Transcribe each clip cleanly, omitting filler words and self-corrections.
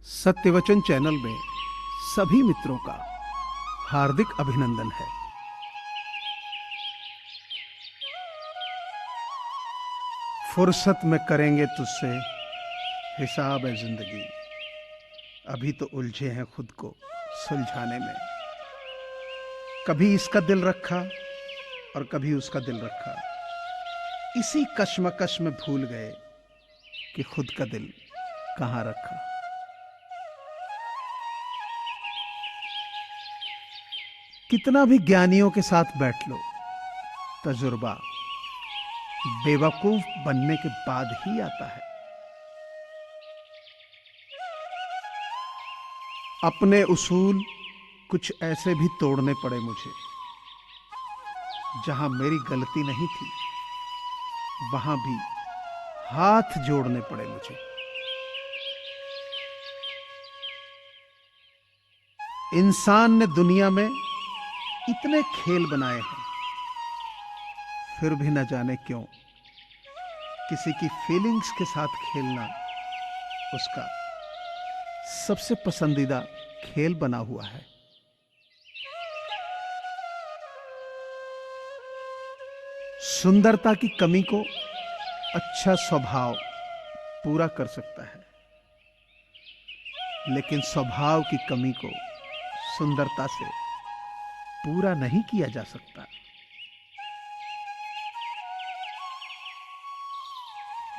सत्यवचन channel में सभी मित्रों का हार्दिक अभिनंदन है। फुर्सत में करेंगे तुझसे हिसाब है जिंदगी, अभी तो उलझे हैं खुद को सुलझाने में। कभी इसका दिल रखा और कभी उसका दिल रखा, इसी कश्मकश में भूल गए कि खुद का दिल कहां रखा। कितना भी ज्ञानियों के साथ बैठ लो, तजुर्बा बेवकूफ बनने के बाद ही आता है। अपने उसूल कुछ ऐसे भी तोड़ने पड़े मुझे, जहां मेरी गलती नहीं थी वहां भी हाथ जोड़ने पड़े मुझे। इंसान ने दुनिया में इतने खेल बनाए हैं, फिर भी न जाने क्यों किसी की फीलिंग्स के साथ खेलना उसका सबसे पसंदीदा खेल बना हुआ है। सुंदरता की कमी को अच्छा स्वभाव पूरा कर सकता है, लेकिन स्वभाव की कमी को सुंदरता से पूरा नहीं किया जा सकता।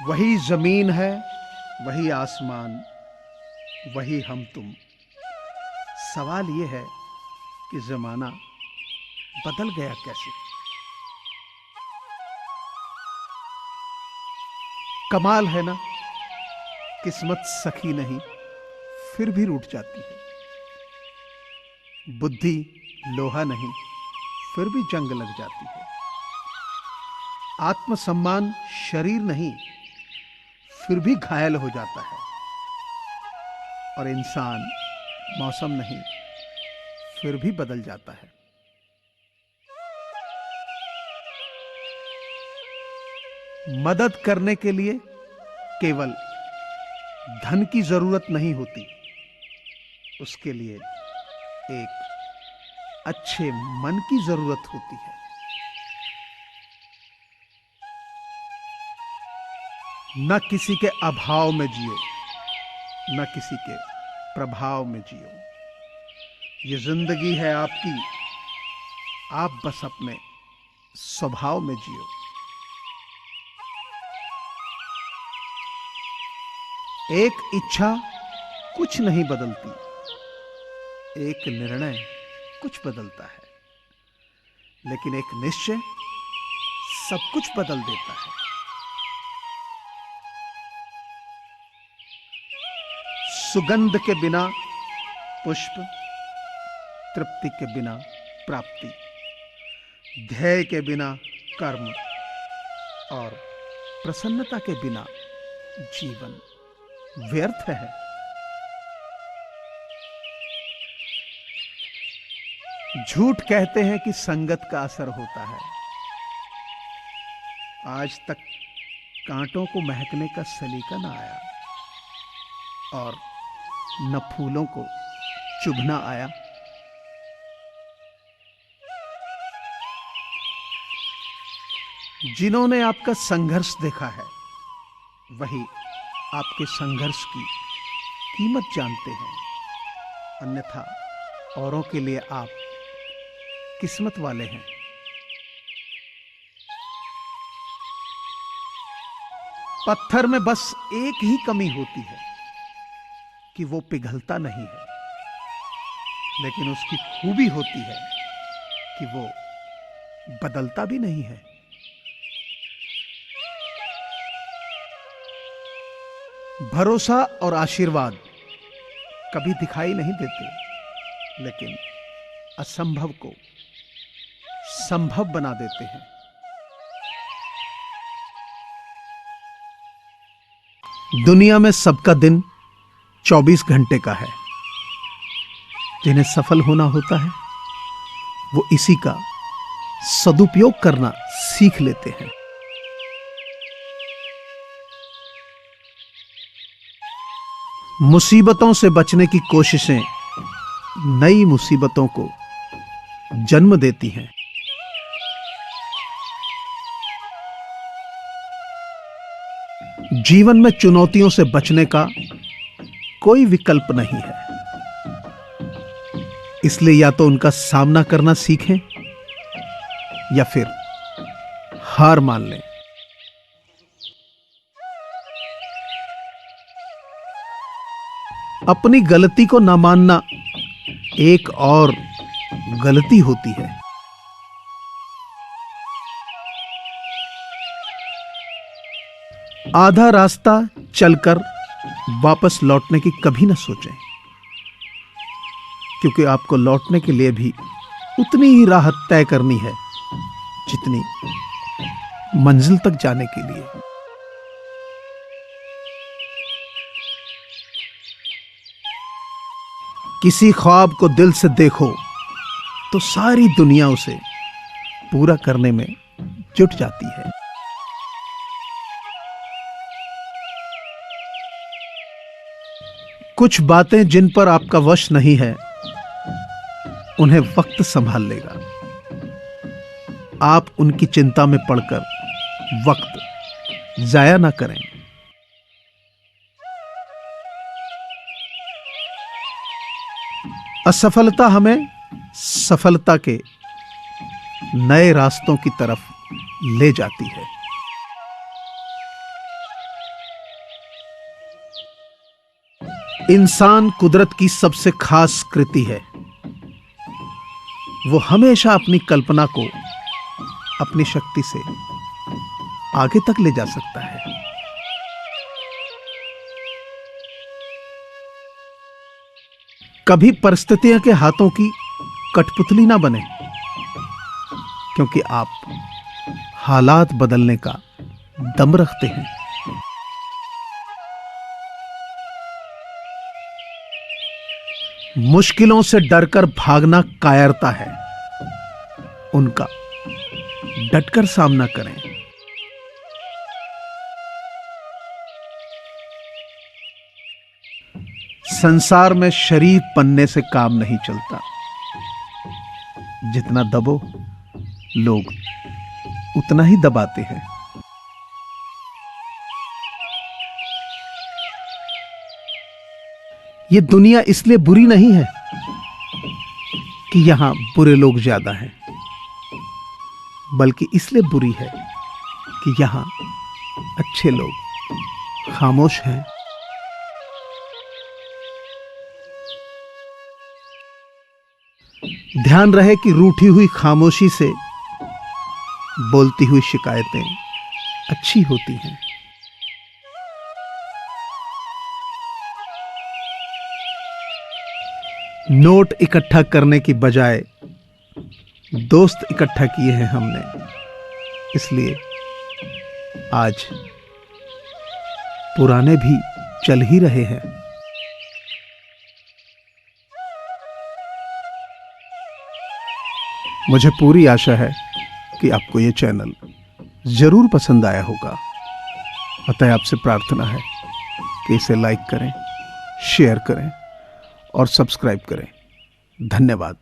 वही जमीन है, वही आसमान, वही हम तुम। सवाल यह है कि जमाना बदल गया कैसे। कमाल है ना, किस्मत सखी नहीं फिर भी रूठ जाती है। बुद्धि लोहा नहीं फिर भी जंग लग जाती है। आत्मसम्मान शरीर नहीं फिर भी घायल हो जाता है। और इंसान मौसम नहीं फिर भी बदल जाता है। मदद करने के लिए केवल धन की जरूरत नहीं होती, उसके लिए एक अच्छे मन की जरूरत होती है। न किसी के अभाव में जियो, न किसी के प्रभाव में जियो। ये जिंदगी है आपकी, आप बस अपने स्वभाव में जियो। एक इच्छा कुछ नहीं बदलती, एक निर्णय कुछ बदलता है, लेकिन एक निश्चय सब कुछ बदल देता है। सुगंध के बिना पुष्प, तृप्ति के बिना प्राप्ति, ध्येय के बिना कर्म और प्रसन्नता के बिना जीवन व्यर्थ है। झूठ कहते हैं कि संगत का असर होता है। आज तक कांटों को महकने का सलीका ना आया और न फूलों को चुभना आया। जिन्होंने आपका संघर्ष देखा है, वही आपके संघर्ष की कीमत जानते हैं। अन्यथा औरों के लिए आप किस्मत वाले हैं। पत्थर में बस एक ही कमी होती है कि वो पिघलता नहीं है, लेकिन उसकी खूबी होती है कि वो बदलता भी नहीं है। भरोसा और आशीर्वाद कभी दिखाई नहीं देते, लेकिन असंभव को संभव बना देते हैं। दुनिया में सबका दिन 24 घंटे का है। जिन्हें सफल होना होता है, वो इसी का सदुपयोग करना सीख लेते हैं। मुसीबतों से बचने की कोशिशें नई मुसीबतों को जन्म देती हैं। जीवन में चुनौतियों से बचने का कोई विकल्प नहीं है, इसलिए या तो उनका सामना करना सीखें या फिर हार मान लें। अपनी गलती को न मानना एक और गलती होती है। आधा रास्ता चलकर वापस लौटने की कभी न सोचें, क्योंकि आपको लौटने के लिए भी उतनी ही राह तय करनी है जितनी मंजिल तक जाने के लिए। किसी ख्वाब को दिल से देखो तो सारी दुनिया उसे पूरा करने में जुट जाती है। कुछ बातें जिन पर आपका वश नहीं है, उन्हें वक्त संभाल लेगा। आप उनकी चिंता में पड़कर वक्त जाया ना करें। असफलता हमें सफलता के नए रास्तों की तरफ ले जाती है। इंसान कुदरत की सबसे खास कृति है। वो हमेशा अपनी कल्पना को अपनी शक्ति से आगे तक ले जा सकता है। कभी परिस्थितियों के हाथों की कठपुतली ना बने, क्योंकि आप हालात बदलने का दम रखते हैं। मुश्किलों से डरकर भागना कायरता है, उनका डटकर सामना करें। संसार में शरीफ बनने से काम नहीं चलता। जितना दबो, लोग उतना ही दबाते हैं। ये दुनिया इसलिए बुरी नहीं है कि यहां बुरे लोग ज्यादा हैं, बल्कि इसलिए बुरी है कि यहां अच्छे लोग खामोश हैं। ध्यान रहे कि रूठी हुई खामोशी से बोलती हुई शिकायतें अच्छी होती हैं। नोट इकट्ठा करने की बजाय दोस्त इकट्ठा किए हैं हमने, इसलिए आज पुराने भी चल ही रहे हैं। मुझे पूरी आशा है कि आपको ये चैनल जरूर पसंद आया होगा। अतः आपसे प्रार्थना है कि इसे लाइक करें, शेयर करें और सब्सक्राइब करें। धन्यवाद।